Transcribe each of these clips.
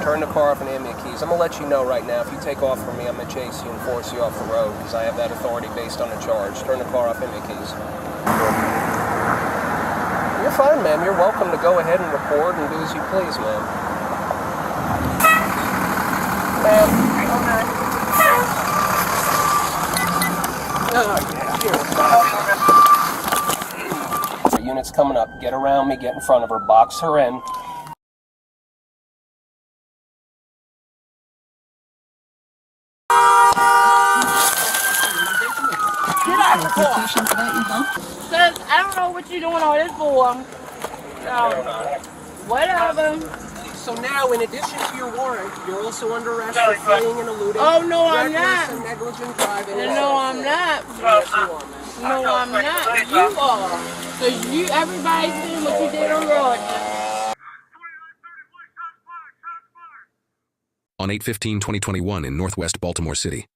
Turn the car off and hand me the keys. I'm going to let you know right now, if you take off from me, I'm going to chase you and force you off the road because I have that authority based on the charge. Turn the car off and hand me the keys. You're fine, ma'am. You're welcome to go ahead and record and do as you please, ma'am. Ma'am. Oh, yeah. Here we go. The unit's coming up. Get around me. Get in front of her. Box her in. Get out of the car! Because I don't know what you're doing all this for. Whatever. So now, in addition to your warrant, you're also under arrest for fleeing and eluding. Oh, no, I'm not. And negligent driving. No, I'm not. Yes, you are, man. No, I'm not. You are. Because everybody's doing what you did on road. On 8/15/2021 in northwest Baltimore City,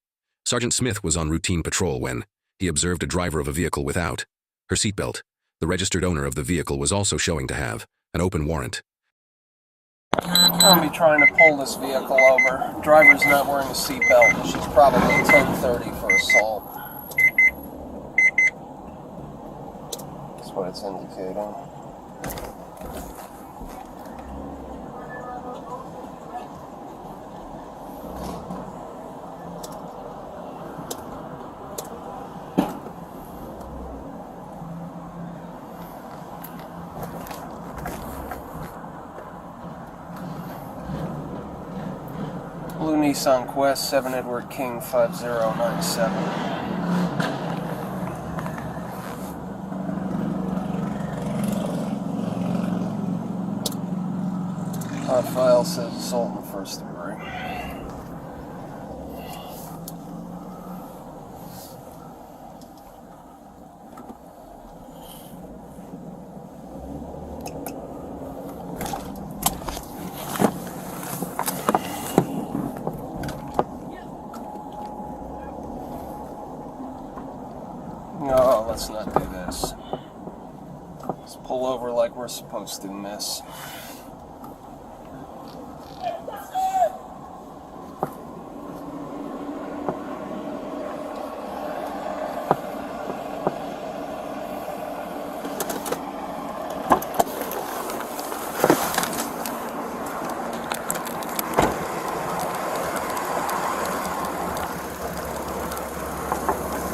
Sergeant Smith was on routine patrol when he observed a driver of a vehicle without her seatbelt. The registered owner of the vehicle was also showing to have an open warrant. I'm going to be trying to pull this vehicle over. Driver's not wearing a seatbelt, and she's probably 1030 for assault. That's what it's indicating. Blue Nissan Quest, 7 Edward King, 5097. File says assault in the first degree. No, let's not do this. Let's pull over like we're supposed to, miss.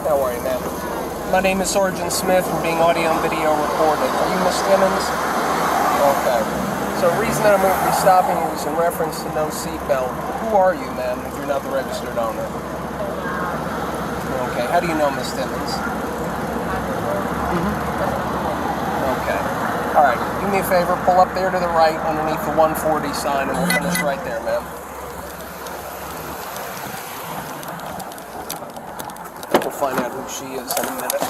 Don't worry, man. My name is Sergeant Smith. We're being audio and video recorded. Are you Miss Timmons? Okay. So the reason that I'm going to be stopping you is in reference to no seatbelt. Who are you, ma'am, if you're not the registered owner? Okay. How do you know Miss Timmons? Okay. All right. Do me a favor. Pull up there to the right underneath the 140 sign, and we'll finish right there, ma'am. We'll find out who she is in a minute.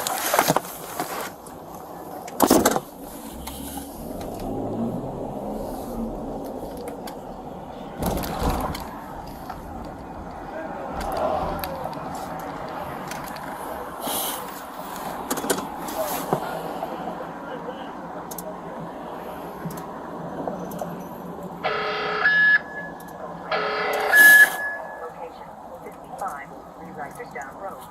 Location 65, Rewriters Down Road.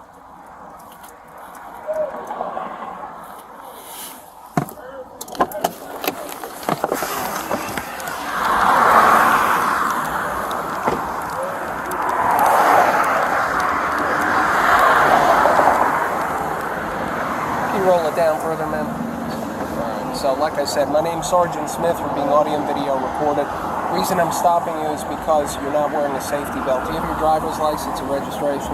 Roll it down further, ma'am. Alright, so like I said, my name's Sergeant Smith. We're being audio and video recorded. The reason I'm stopping you is because you're not wearing a safety belt. Do you have your driver's license and registration?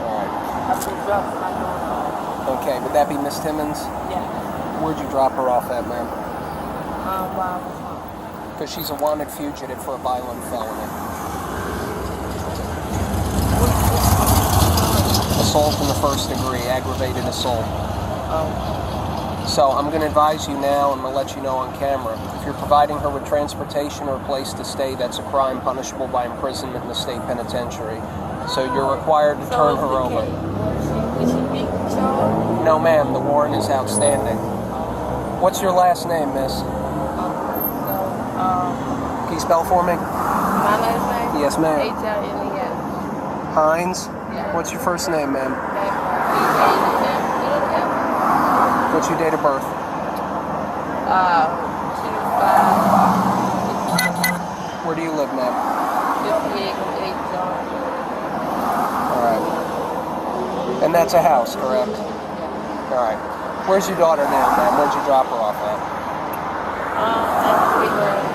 Alright. Okay, would that be Miss Timmons? Yeah. Where'd you drop her off at, ma'am? Because she's a wanted fugitive for a violent felony. Assault in the first degree, aggravated assault. So I'm going to advise you now, and I'm going to let you know on camera, if you're providing her with transportation or a place to stay, that's a crime punishable by imprisonment in the state penitentiary. So you're required to turn her over. No, ma'am, the warrant is outstanding. What's your last name, miss? Can you you spell for me? My last name? Yes, ma'am. H-I-N-E-S. Hines? Yeah. What's your first name, ma'am? H-I-N-E-S. What's your date of birth? 25. Where do you live, ma'am? 58 John. Alright. And that's a house, correct? Alright. Where's your daughter now, ma'am? Where'd you drop her off at? At the playground.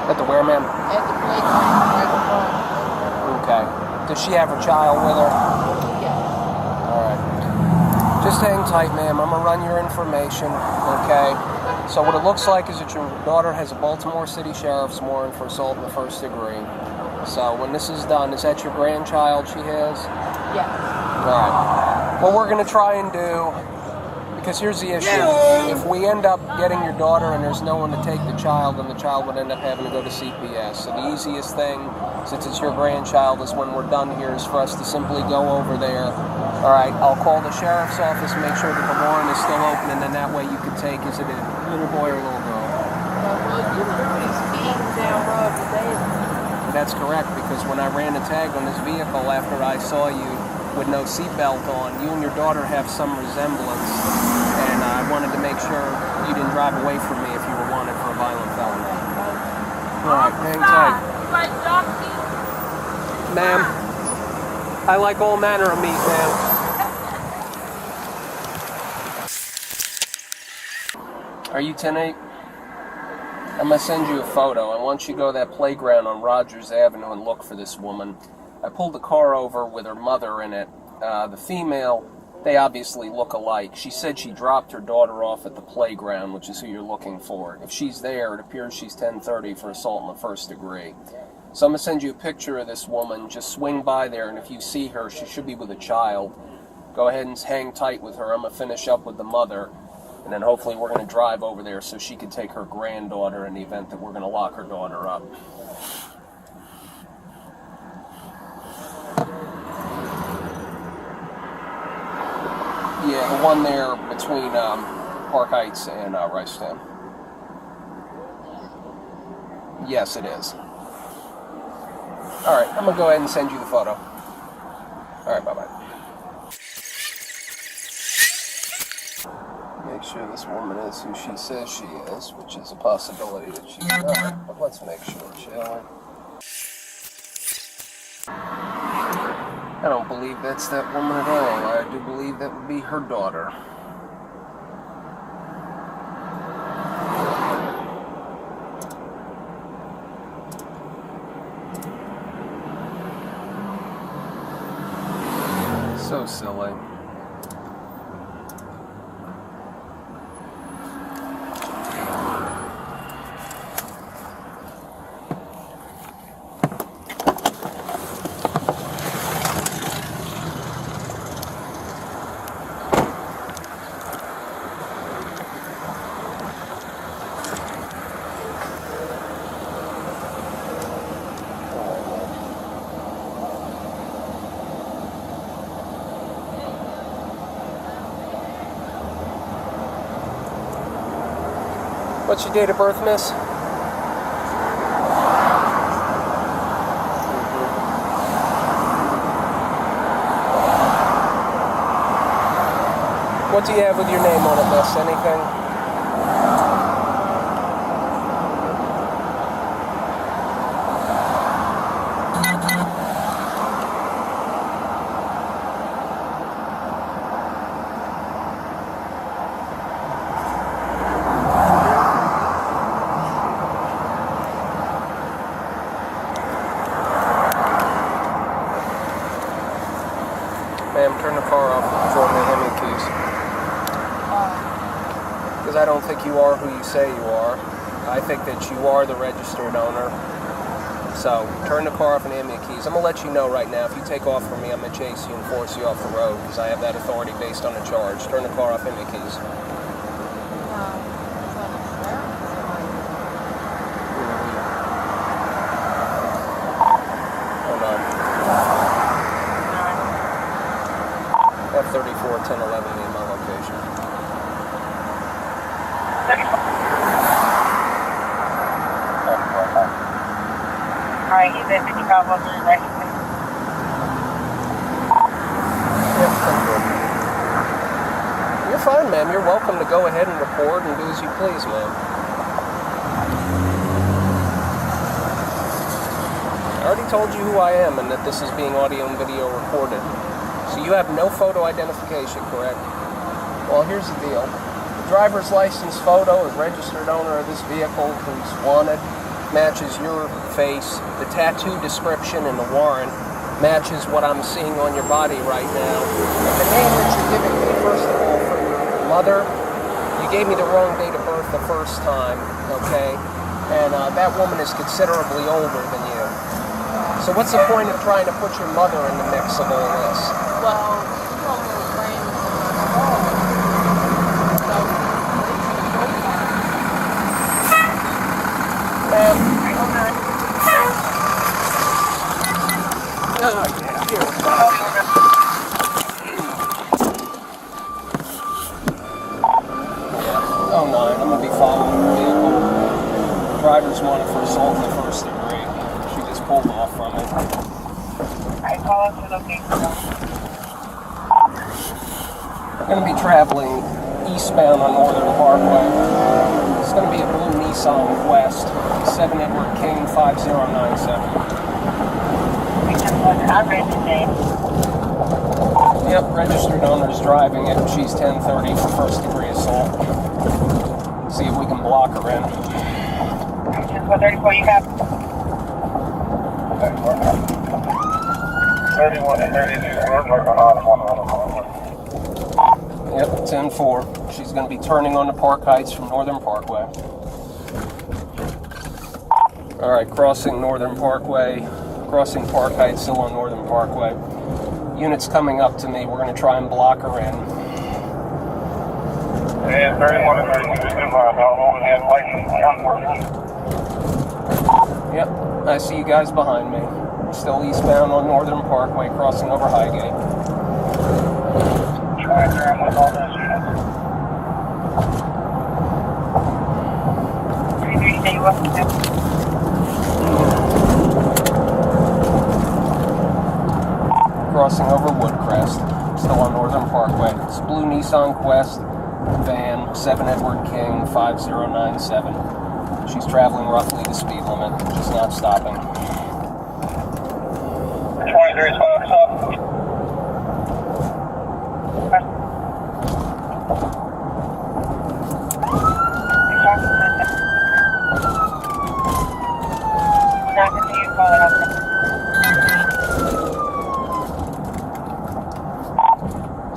At the where, ma'am? At the playground. Right before. Okay. Does she have her child with her? Yeah. Alright. Just hang tight, ma'am. I'm going to run your information, okay? So what it looks like is that your daughter has a Baltimore City Sheriff's warrant for assault in the first degree. So when this is done, is that your grandchild she has? Yeah. Alright. What we're going to try and do, because here's the issue. If we end up getting your daughter and there's no one to take the child, then the child would end up having to go to CPS. So the easiest thing, since it's your grandchild, is when we're done here, is for us to simply go over there. Alright, I'll call the sheriff's office and make sure that the warrant is still open, and then that way you can take, is it a little boy or a little girl? Well, you were really speeding down road today. That's correct, because when I ran a tag on this vehicle after I saw you with no seatbelt on, you and your daughter have some resemblance, and I wanted to make sure you didn't drive away from me if you were wanted for a violent felony. Alright, hang tight. Ma'am, I like all manner of meat, ma'am. Are you 10-8? I'm going to send you a photo. I want you to go to that playground on Rogers Avenue and look for this woman. I pulled the car over with her mother in it. The female, they obviously look alike. She said she dropped her daughter off at the playground, which is who you're looking for. If she's there, it appears she's 1030 for assault in the first degree. So I'm going to send you a picture of this woman. Just swing by there, and if you see her, she should be with a child. Go ahead and hang tight with her. I'm going to finish up with the mother. And then hopefully we're going to drive over there so she can take her granddaughter in the event that we're going to lock her daughter up. Yeah, the one there between Park Heights and Ricetown. Yes, it is. Alright, I'm going to go ahead and send you the photo. Alright, bye-bye. Make sure this woman is who she says she is, which is a possibility that she's not, but let's make sure, shall we? I don't believe that's that woman at all. I do believe that would be her daughter. So silly. What's your date of birth, miss? What do you have with your name on it, miss? Anything? Ma'am, turn the car off for me. Hand me the keys. Because I don't think you are who you say you are. I think that you are the registered owner. So, turn the car off and hand me the keys. I'm going to let you know right now, if you take off from me, I'm going to chase you and force you off the road, because I have that authority based on a charge. Turn the car off, hand me the keys. Hold on. F34 1011 in my location. Alright, he's at 55 on the right. Yep, thank you. You're fine, ma'am. You're welcome to go ahead and record and do as you please, ma'am. I already told you who I am and that this is being audio and video recorded. So you have no photo identification, correct? Well, here's the deal. The driver's license photo is registered owner of this vehicle who's wanted, matches your face. The tattoo description in the warrant matches what I'm seeing on your body right now. And the name that you're giving me, first of all, for your mother, you gave me the wrong date of birth the first time, okay? And that woman is considerably older than you. So what's the point of trying to put your mother in the mix of all this? Well, she's on the brain. Ma'am. Oh, 9. I'm going to be following the vehicle. The driver's wanted for assault in the first degree. She just pulled off from it. I call up to location. We're going to be traveling eastbound on Northern Parkway. It's going to be a blue Nissan Quest, 7 Edward King 5097. I read the name. Yep, registered owner's driving it. She's 1030 for first degree assault. See if we can block her in. 1034, you have. 31 and 32, Yep, 10-4. She's going to be turning onto Park Heights from Northern Parkway. Alright, crossing Northern Parkway. Crossing Park Heights, still on Northern Parkway. Units coming up to me. We're going to try and block her in. and 31 and 32 is inbound. I'll overhead license 114. Yep, I see you guys behind me. We're still eastbound on Northern Parkway, crossing over Highgate. Try there with all those units. 33, stay welcome. Crossing over Woodcrest, still on Northern Parkway. It's blue Nissan Quest van, 7 Edward King 5097. She's traveling roughly the speed limit. She's not stopping. 23 is Fox up. Not going to see you call it up.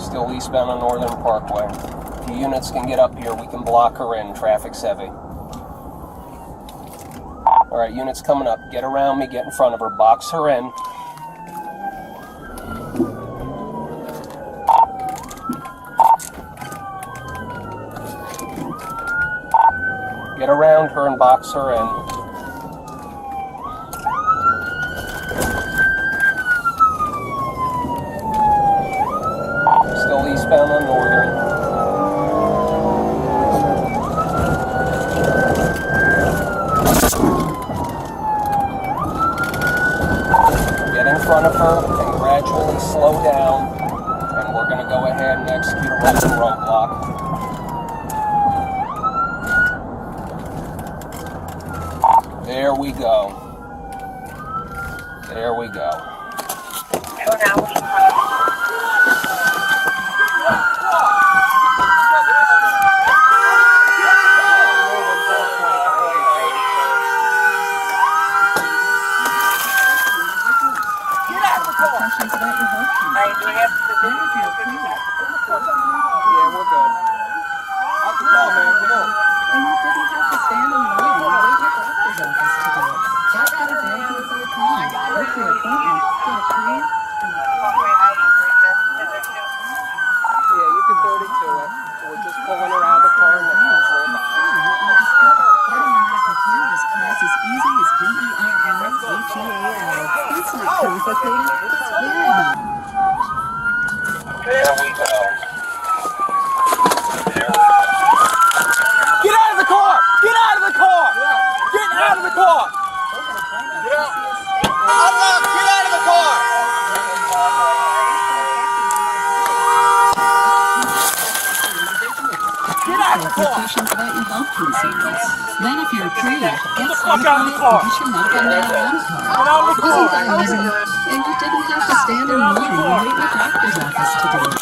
Still eastbound on Northern Parkway. If you units can get up here, we can block her in. Traffic's heavy. Alright, units coming up. Get around me, get in front of her, box her in. Get around her and box her in. Still eastbound on Northern. Get in front of her and gradually slow down, and we're going to go ahead and execute a rolling roadblock. There we go. There we go. So now we can Yeah, we're good. Come on, man, come on. And you didn't have to stand in line and wait at the doctor's office to do it. Got out of bed with your time. Book your appointment. Get a plan. Yeah, you can 32 it. We're just pulling her out of the car now. Getting medical care is class as easy as BERRHEAL. It's not complicated. It's very easy. There we go. Get out of the car! Get out of the car! Get out of the car! Get out! questions about your health concerns. Then if you're approved, get certified and get your medical marijuana card. Wasn't that easy? And you didn't have to stand in line and wait in a doctor's office to do it.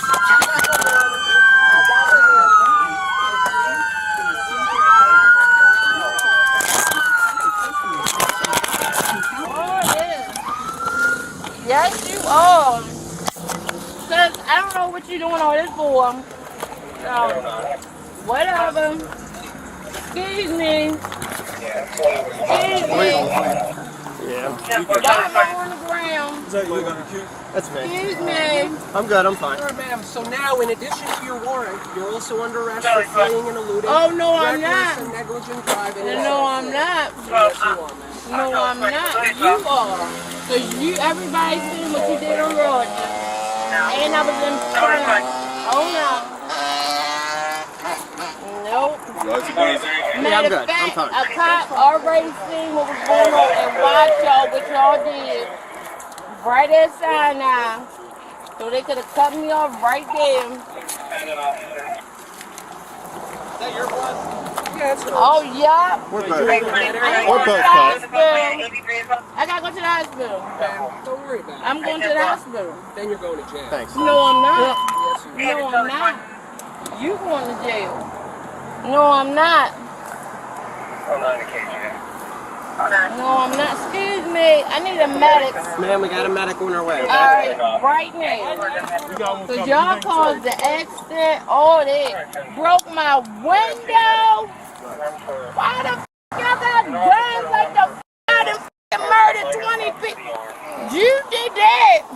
Yes, you are. Cause I don't know what you're doing all this for. So, whatever. Excuse me. Excuse me. Why am I on the ground? That's me. Excuse me. I'm good, I'm fine. All right, ma'am. So now, in addition to your warrant, you're also under arrest for fleeing and eluding. Oh, no, I'm reckless not. and negligent driving. No, I'm not. Yes, you are, ma'am. No, I'm not. You are. Cause everybody's seen what you did on road. And I was in front. Oh no. Nope. Matter of fact, a cop already seen what was going on and watched y'all what y'all did. Right at Sinai. So they could have cut me off right there. Is that your blood? Yeah, it's yours. Oh yeah. We're I gotta go to the hospital. Don't worry about it. I'm going to the hospital. Then you're going to jail. Thanks. No, I'm not. Yes, you are. No, I'm not. You going to jail. No, I'm not. No, I'm not. Excuse me. I need a medic. Ma'am, we got a medic on our way. All right, right now. Because y'all caused the accident, all that. Broke my window. Why the f*** y'all got guns like the f*** I done f***ing murdered 20 people? You did that.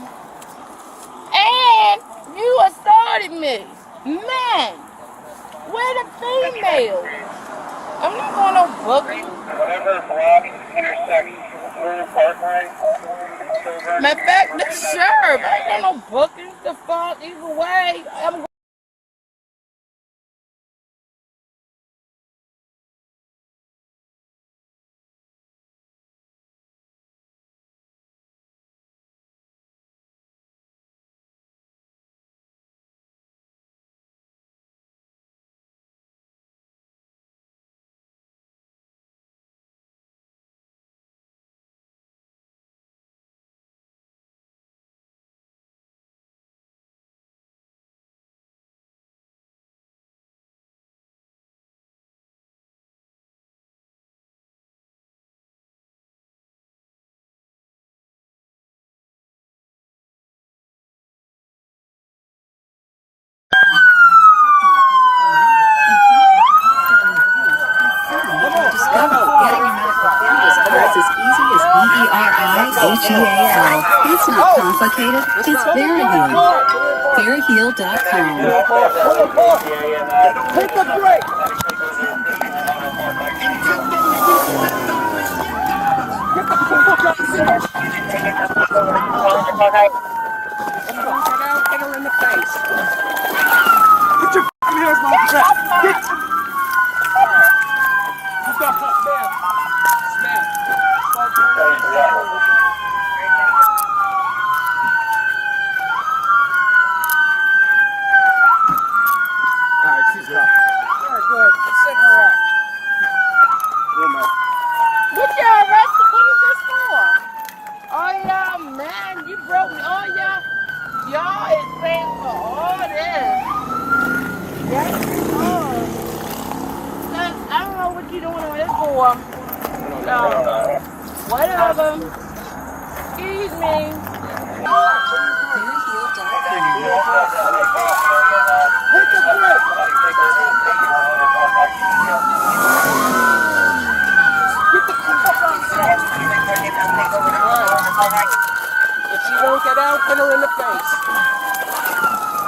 And you assaulted me. Man, where the females? I'm not going no booking. Whatever block intersects Blue Parkway. Matter of fact, the sheriff, I ain't got no booking. The fuck, either way, I'm H-E-A-L. It's not complicated. It's Veriheal. Veriheal.com. Take a break! Get the fuck out! Hit her in the face. Get your f***ing hands off the track. Get... Alright. You've got ma'am. Ma'am. Alright, she's done. Alright, good. Sit her up. What y'all arrested? What is this for? Oh y'all, man, you broke me. Oh y'all is paying for all this. Yes, Cause I don't know what you doing on this for. No, whatever. Excuse me. Take a break! Get the fuck out! If she won't get out, hit her in the face.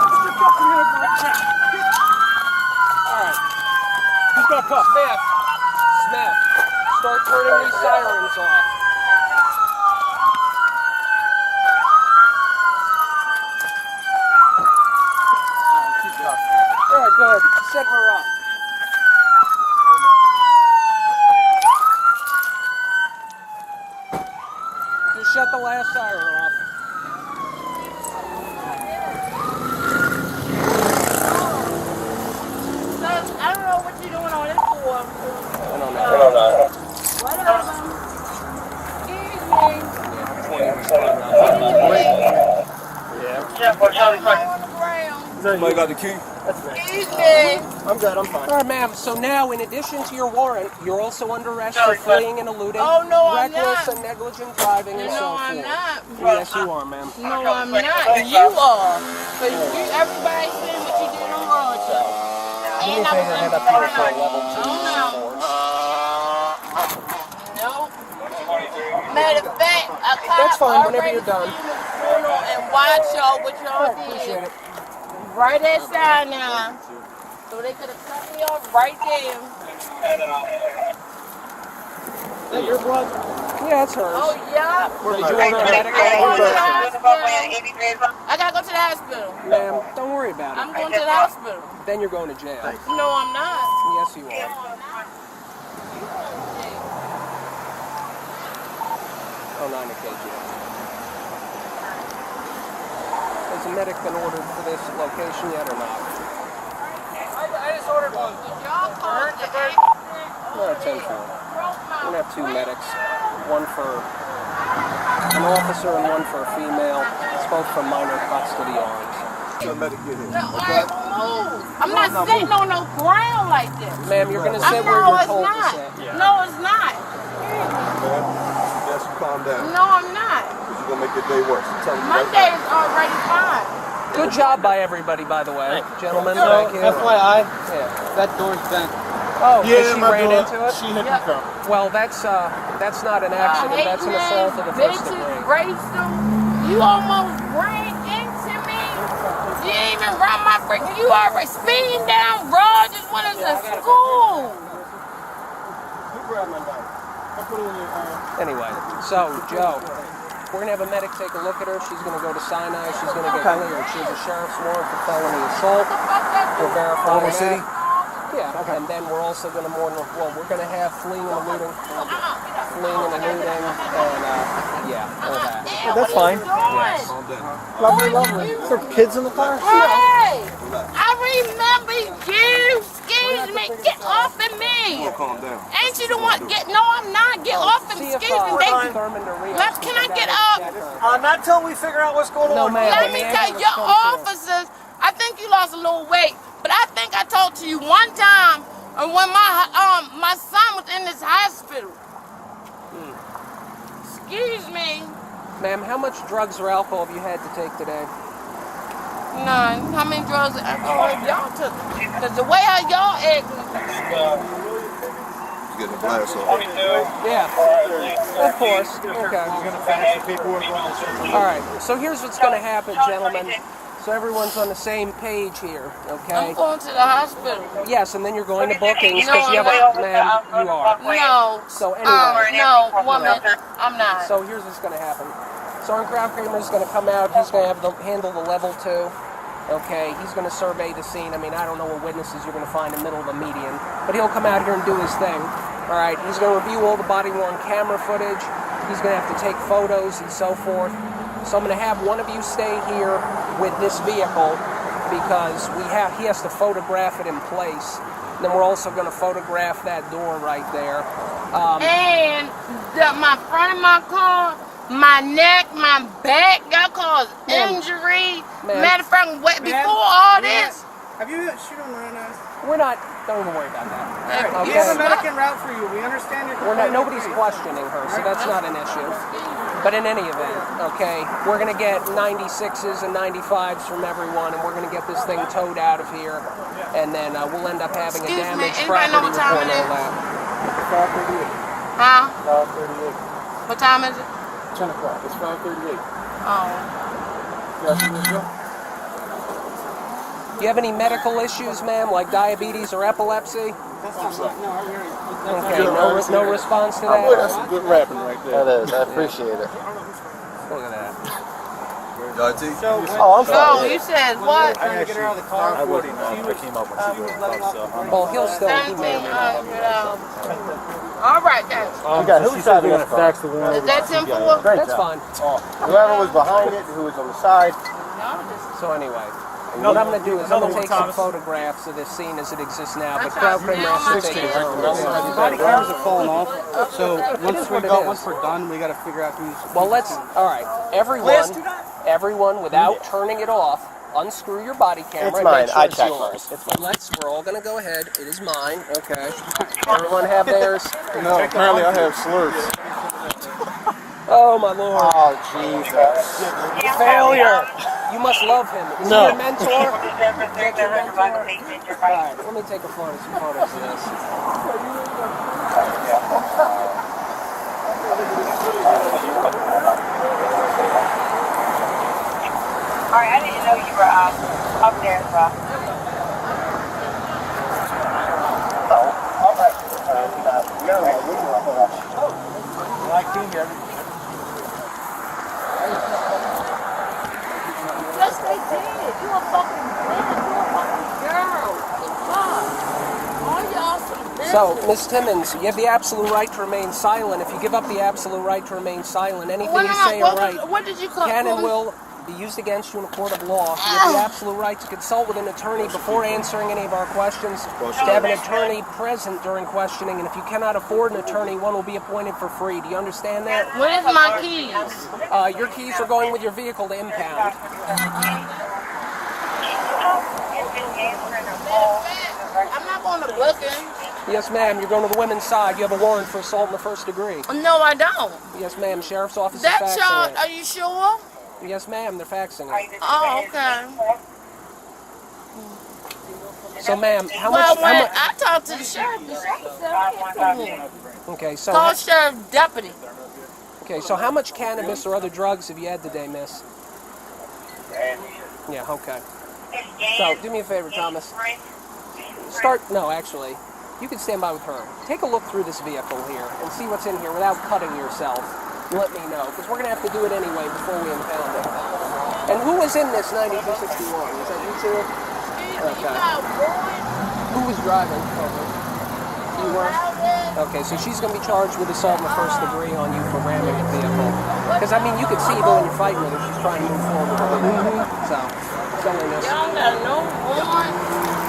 Get your fucking hands off the track. Alright. Who's got cuff? Smith. Smith. Start turning these sirens off. Alright, good. Set her up. Just shut the last siren off. Cause I don't know what you Somebody got the key? Excuse me. I'm good, I'm fine. All right, ma'am. So now, in addition to your warrant, you're also under arrest for fleeing and eluding, Oh, no, I'm reckless not. and negligent driving, and so No, forth. I'm not. Yes, you are, ma'am. No, I'm not. You are. But you, everybody saying what you did on road show. Do me a favor, head up here for a level 2 Oh, no. support. Nope. Matter of fact, a cop That's fine, whenever already you're done. seen the funeral and watch y'all what y'all Appreciate did. it. Right outside now. So they could have cut me off right there. Is that your blood? Yeah, it's hers. Oh, yeah. Did you order a medical? I gotta go to the hospital. Ma'am, don't worry about I'm it. going to the hospital. Then you're going to jail. No, I'm not. Yes, you are. Oh, 9 to KG. Has a medic been ordered for this location yet or not? I just ordered one. Y'all called the No, 10-4. We're going to have 2 medics. One for an officer and one for a female. It's both from minor cuts to the arms. The medic get here. No, alright, move. I'm not sitting on no ground like this. Ma'am, you're going to sit where No, you're it's told to not. sit. No, it's not. Yes, you calm down. No, I'm not. Because you're going to make your day worse. I'm telling you My right day is already fine. Good job by everybody, by the way. Gentlemen, So, thank you. FYI, Yeah. that door's bent. Oh, now. she ran into it? She hit Yeah. the car. Well, that's not an accident. That's an assault of the first degree. Bitches, Rachel, you almost ran into me. You didn't even run my freaking. You already speeding down road. Just went into school. Anyway, so, Joe, we're going to have a medic take a look at her. She's going to go to Sinai. She's going to get cleared. She has a sheriff's warrant for felony assault. We're verifying that. City? Yeah, and then we're also going to we're going to have fleeing and eluding, and yeah, all that. That's fine. Yes. Calm down. Lovely, lovely. Is there kids in the car? Hey, I remember you. Excuse me. Get off of me. Calm down. Ain't you the one? No, I'm not. Get off of me. See if Excuse me. Thurman to Can I get up? Not till we figure out what's going No, on. ma'am. Let me tell you, your officers, I think you lost a little weight, but I think I talked to you one time when my son was in this hospital. Excuse me. Ma'am, how much drugs or alcohol have you had to take today? None. How many drugs and alcohol have y'all took? Because the way how y'all act. You getting a glass off. Yeah, of course. Okay. All right, so here's what's going to happen, gentlemen. So everyone's on the same page here, okay? I'm going to the hospital. Yes, and then you're going to bookings No, because you have a, ma'am, you are. No. So anyway, No, woman, I'm not. so here's what's going to happen. Sergeant Kramer is going to come out. He's going to handle the level 2. Okay, he's going to survey the scene. I mean, I don't know what witnesses you're going to find in the middle of the median, but he'll come out here and do his thing. All right, he's going to review all the body-worn camera footage. He's going to have to take photos and so forth. So I'm going to have one of you stay here with this vehicle because he has to photograph it in place. And then we're also going to photograph that door right there. And my front of my car, my neck, my back got caused injury. Matter of fact, before all this. Have you shoot him right now? We're not. Don't even worry about that. We have a medic en route for you. We understand your We're not. Nobody's questioning her, so that's not an issue. But in any event, okay, we're going to get 96s and 95s from everyone, and we're going to get this thing towed out of here, and then we'll end up having a Excuse me, damaged anybody know property what time report it and all is? that. Huh? 5:38. What time is it? 10 o'clock. It's 5:38. Oh. Do you have any medical issues, ma'am, like diabetes or epilepsy? Okay, no response to that? That's some good rapping right there. That is. I appreciate it. Look at that. Oh, I'm Oh, you said what? trying to get her out of the car. I wasn't. I came up when she was so. Well, he'll still, he may or may not. $1,700. All right, then. Who's driving this car? Is that 10-4? That's fine. Whoever was behind it, who was on the side. So anyway, What I'm going to do is I'm going to take some photographs of this scene as it exists now, but Crowd Kramer has to take his own. The body cameras are falling off, so once what it is. once we're done, we got to figure out who's. Well, all right, everyone, without turning it off, unscrew your body camera. It's and mine. make sure I it's checked yours. first. We're all going to go ahead. It is mine. Okay. Everyone have theirs? No, apparently I have slurs. Oh, my Lord. Oh Jesus! Failure. You must love him. Is he your mentor? December Is that your 3rd, mentor? your All right, let me take some photos of this. Alright, I didn't know you were up there as well. Yes, they did. You a fucking man. You a fucking girl. Fuck. All y'all some bitches. So, Miss Timmons, you have the absolute right to remain silent. If you give up the absolute right to remain silent, anything you say or write What did you call can and will be used against you in a court of law. You have the absolute right to consult with an attorney before answering any of our questions, to have an attorney present during questioning, and if you cannot afford an attorney, one will be appointed for free. Do you understand that? Where's my keys? Your keys are going with your vehicle to impound. I'm not going to booking. Yes, ma'am. You're going to the women's side. You have a warrant for assault in the first degree. No, I don't. Yes, ma'am. Sheriff's office is That's faxing y'all. it. Are you sure? Yes, ma'am. They're faxing it. Oh, okay. So, ma'am, how Well, much? when I talked to the sheriff, the sheriff said I can't come here. Okay, so Call sheriff deputy. okay, so how much cannabis or other drugs have you had today, miss? Yeah. Okay. So, do me a favor, Thomas. Actually, you can stand by with her. Take a look through this vehicle here and see what's in here without cutting yourself. Let me know, because we're going to have to do it anyway before we impound it. And who was in this 9261? Is that you two? Okay. Who was driving? You were? Okay, so she's going to be charged with assault in the first degree on you for ramming the vehicle. Because, I mean, you can see even when you're fighting with her, she's trying to move forward with it. So, silliness. Y'all got no warrant.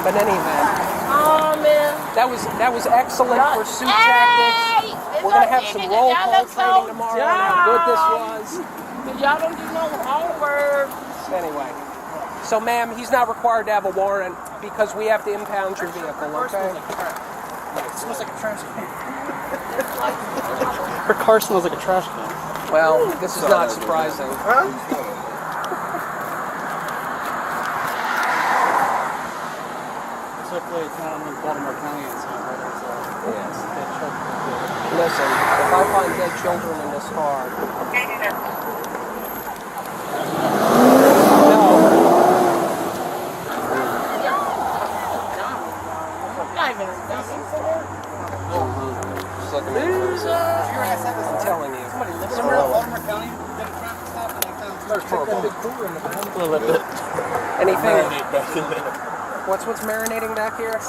But in any event, Oh, man. that was excellent pursuit tactics. We're going to have some roll call training tomorrow on how good this was. Y'all don't do no homework. Anyway, so ma'am, he's not required to have a warrant because we have to impound your vehicle, okay? It smells like a trash can. Her car smells like a trash can. Well, this is not surprising. Hopefully it's not in Baltimore County and stuff. Yes. Listen, if I find dead children in this car, just looking at this. I'm telling you. Somebody lives somewhere in Baltimore County, did a traffic stop, and they found Anything? What's marinating back here?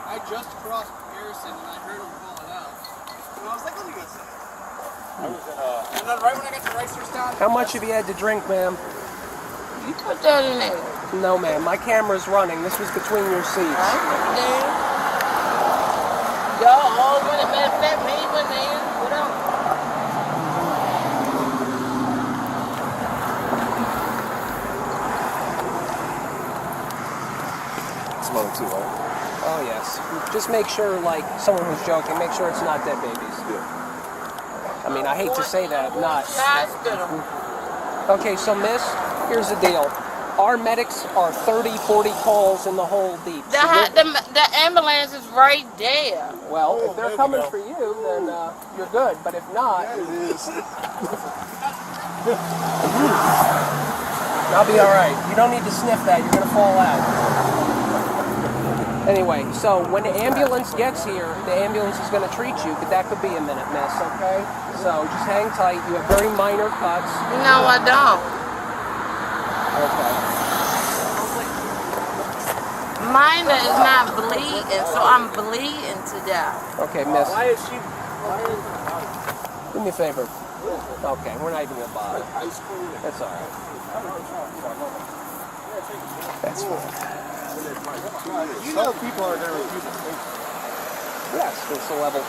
I just crossed Garrison and I heard him calling out. And I was like, let me go see. And then right when I got to Ricerstown. How much have you had to drink, ma'am? You put that in there. No, ma'am. My camera's running. This was between your seats. Y'all all went and met that me when they what else? Smoke too, right? Oh, yes. Just make sure, like, someone who's joking, make sure it's not dead babies. Yeah. I mean, I hate to say that, not. Hospital. Okay, so, miss, here's the deal. Our medics are 30, 40 calls in the whole deep. The ambulance is right there. Well, if they're coming for you, then you're good. But if not, I'll be all right. You don't need to sniff that. You're going to fall out. Anyway, so when the ambulance gets here, the ambulance is going to treat you, but that could be a minute, miss, okay? So just hang tight. You have very minor cuts. No, I don't. Okay. Mine is not bleeding, so I'm bleeding to death. Okay, miss. Do me a favor. Okay, we're not even gonna bother. That's all right. That's fine. You know people are going to refuse it. Yes, it's a level 2.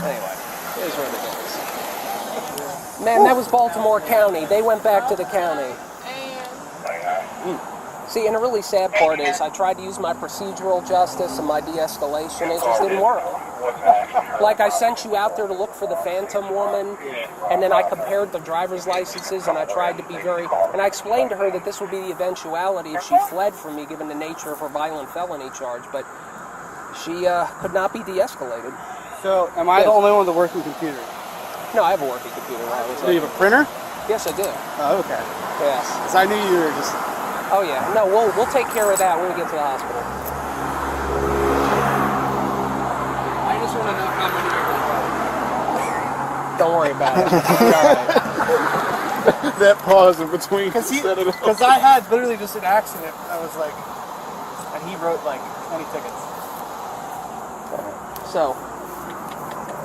Anyway, here's where it goes. Man, that was Baltimore County. They went back to the county. See, and the really sad part is I tried to use my procedural justice and my de-escalation. It just didn't work. Like, I sent you out there to look for the Phantom woman, and then I compared the driver's licenses, and I tried to be very... And I explained to her that this would be the eventuality if she fled from me, given the nature of her violent felony charge, but she could not be de-escalated. So, am I the only one with a working computer? No, I have a working computer. Do you have a printer? Yes, I do. Oh, okay. Yes. Because I knew you were just... Oh, yeah. No, we'll take care of that when we get to the hospital. I just want to know how many Don't worry about it. That pause in between. Because I had literally just an accident. I was like... And he wrote like 20 tickets. So,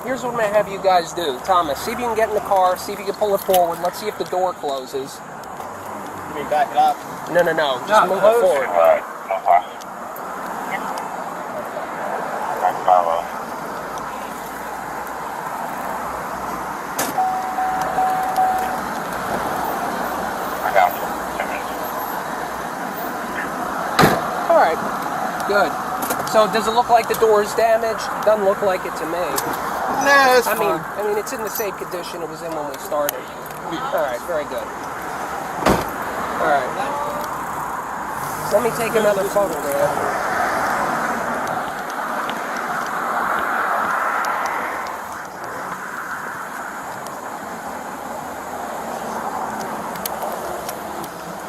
here's what I'm going to have you guys do. Thomas, see if you can get in the car, see if you can pull it forward. Let's see if the door closes. You mean back it up? No. Just move it forward. Right. No problem. That's Carlo. I got you. 10 minutes. All right. Good. So, does it look like the door is damaged? Doesn't look like it to me. Nah, it's I mean, it's in the same condition it was in when we started. All right, very good. All right. So let me take another photograph.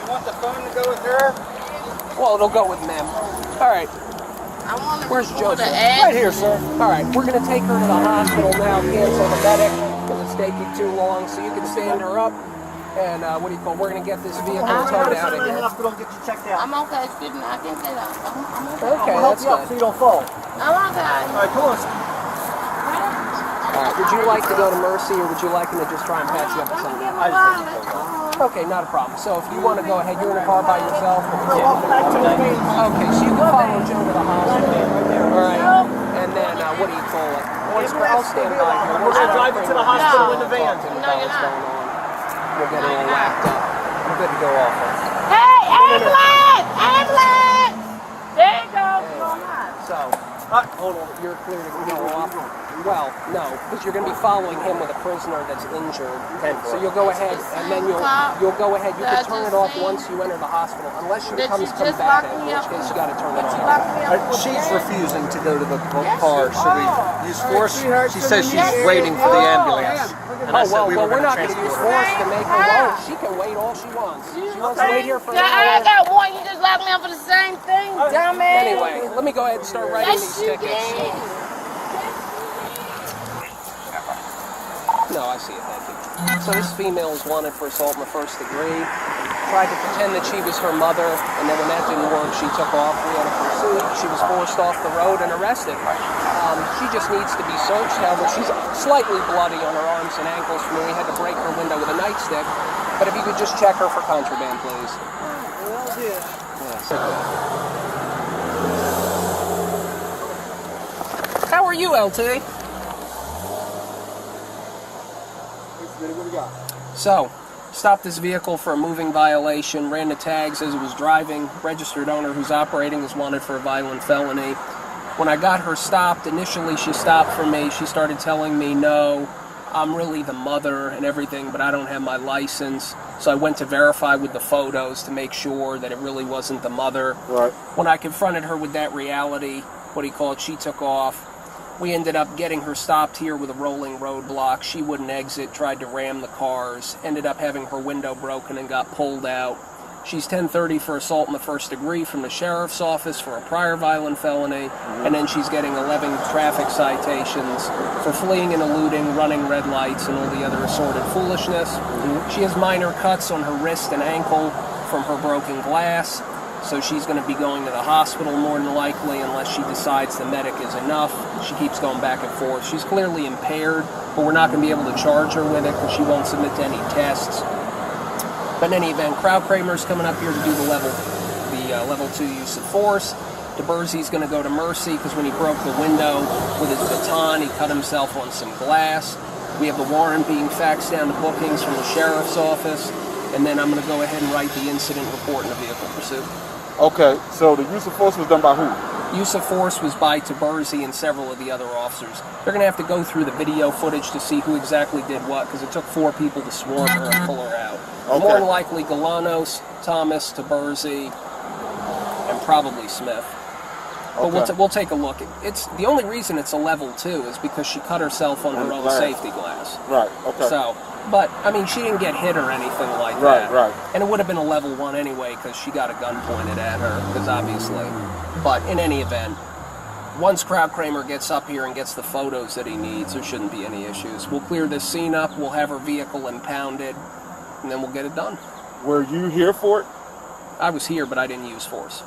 You want the phone to go with her? Well, it'll go with Mem. All right. I want to Where's record Joseph? the ad. Right here, sir. All right, we're going to take her to the hospital now, cancel the medic, because it's taking too long, so you can stand her up, and we're going to get this vehicle towed out of here. Hospital and get you checked out. I'm okay, excuse me, I can get up. I'm okay. Okay, I'll help that's you up so good. you don't fall. I'm okay. All right, come on. All right, would you like to go to Mercy, or would you like him to just try and patch you up with I can something? get my wallet. Okay, not a problem. So if you want to go ahead, you're in the car by yourself? Welcome back to the main. Okay, so you can follow Joe to the hospital. All right, and then what do you call it? I'll stand by here. We're going to drive you to the hospital in the van. No, you're not. We'll get it all wrapped up. We're good to go off. Hey, ambulance! Ambulance! There you go. So, hold on. You're clear to go off. Well, no, because you're going to be following him with a prisoner that's injured. So you'll go ahead, and then you'll go ahead. You can turn it off once you enter the hospital, unless she becomes combative, in which case you got to turn it off. She's refusing to go to the car. Should we use force? She says she's waiting for the ambulance. And I said we were we're going to not going to use transport her. force to make her go. She can wait all she wants. She wants to wait here for an I hour. got one. You just locked me up for the same thing, dumbass. Anyway, let me go ahead and start writing Yes, these you tickets. did. No, I see it, thank you. So this female is wanted for assault in the first degree. Tried to pretend that she was her mother, and then when that didn't work, she took off. We had a pursuit. She was forced off the road and arrested. She just needs to be searched. However, she's slightly bloody on her arms and ankles from when we had to break her window with a nightstick. But if you could just check her for contraband, please. Well, dear. Yes. How are you, LT? What we got? So, stopped this vehicle for a moving violation, ran the tags as it was driving. Registered owner who's operating is wanted for a violent felony. When I got her stopped, initially she stopped for me. She started telling me, no, I'm really the mother and everything, but I don't have my license. So I went to verify with the photos to make sure that it really wasn't the mother. Right. When I confronted her with that reality, she took off. We ended up getting her stopped here with a rolling roadblock. She wouldn't exit, tried to ram the cars, ended up having her window broken and got pulled out. She's 1030 for assault in the first degree from the sheriff's office for a prior violent felony, and then she's getting 11 traffic citations for fleeing and eluding, running red lights, and all the other assorted foolishness. She has minor cuts on her wrist and ankle from her broken glass. So she's going to be going to the hospital more than likely unless she decides the medic is enough. She keeps going back and forth. She's clearly impaired, but we're not going to be able to charge her with it because she won't submit to any tests. But in any event, Crowd Kramer's coming up here to do the level 2 use of force. DeBersey's going to go to Mercy because when he broke the window with his baton, he cut himself on some glass. We have the warrant being faxed down to bookings from the sheriff's office, and then I'm going to go ahead and write the incident report in the vehicle pursuit. Okay, so the use of force was done by who? Use of force was by Taberzi and several of the other officers. They're going to have to go through the video footage to see who exactly did what, because it took 4 people to swarm her and pull her out. Okay. More than likely, Galanos, Thomas, Taberzi, and probably Smith. But we'll take a look. It's the only reason it's a level 2 is because she cut herself on her own safety glass. Right. Okay. So, but I mean, she didn't get hit or anything like that. Right. And it would have been a level 1 anyway because she got a gun pointed at her. Because obviously, but in any event, once Crowd Kramer gets up here and gets the photos that he needs, there shouldn't be any issues. We'll clear this scene up. We'll have her vehicle impounded, and then we'll get it done. Were you here for it? I was here, but I didn't use force.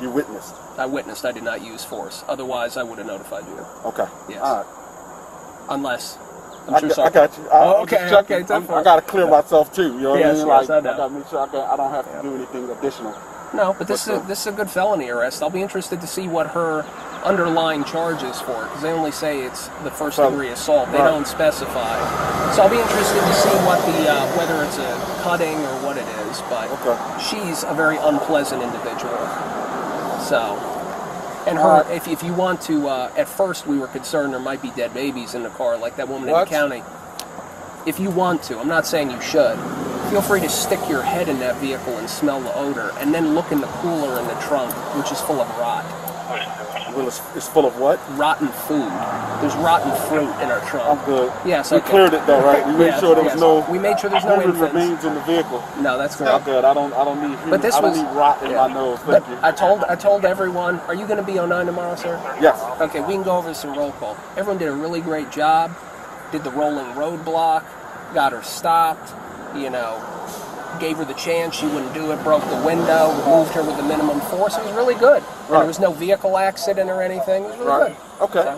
You witnessed? I witnessed. I did not use force. Otherwise, I would have notified you. Okay. Yes. All right. Unless. I got you. Okay. I got to clear myself too. You know what I mean? Yes, I I know. got to make sure I don't have to do anything additional. No, but this is a good felony arrest. I'll be interested to see what her underlying charge is for it, because they only say it's the first degree assault. They don't specify. So I'll be interested to see what whether it's a cutting or what it is. But she's a very unpleasant individual. So, and her, if you want to, at first we were concerned there might be dead babies in the car, like that woman in the county. If you want to, I'm not saying you should, feel free to stick your head in that vehicle and smell the odor, and then look in the cooler in the trunk, which is full of rot. Well, it's full of what? Rotten food. There's rotten fruit in our trunk. I'm good. Yes, we cleared it though, right? We made sure there was no. We made sure there's no infants. remains in the vehicle. No, that's good. I'm good. I don't need. But this I don't was need rot in my nose. Thank you. I told everyone. Are you going to be 09 tomorrow, sir? Yes. Okay, we can go over some roll call. Everyone did a really great job. Did the rolling roadblock. Got her stopped. You know, gave her the chance. She wouldn't do it. Broke the window. Removed her with the minimum force. It was really good. And there was no vehicle accident or anything. It was really good. Okay.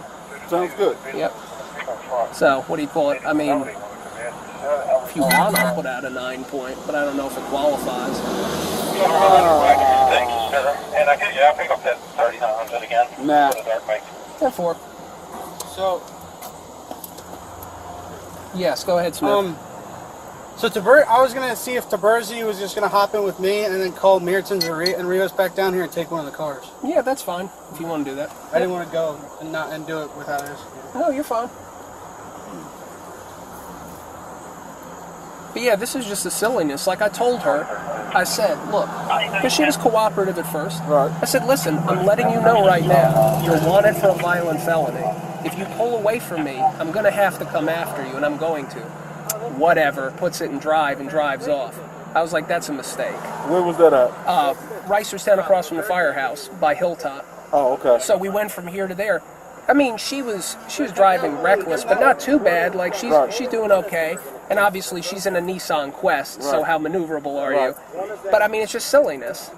Sounds good. Yep. So, what do you call it? I mean, if you want, I'll put out a 9 point, but I don't know if it qualifies. And I'll pick up that 30 again. Nah. 10-4. So. Yes, go ahead, Smith. So I was gonna see if Taberzi was just gonna hop in with me and then call Mertens and Rios back down here and take one of the cars. Yeah, that's fine if you want to do that. I didn't want to go and do it without us. No, you're fine. But yeah, this is just a silliness. Like I told her, I said, look, because she was cooperative at first. Right. I said, listen, I'm letting you know right now, you're wanted for a violent felony. If you pull away from me, I'm going to have to come after you, and I'm going to. Whatever, puts it in drive and drives off. I was like, that's a mistake. Where was that at? Ricerstown across from the firehouse by Hilltop. Oh, okay. So we went from here to there. I mean, she was driving reckless, but not too bad. Like she's doing okay. And obviously she's in a Nissan Quest, so how maneuverable are you? But I mean, it's just silliness.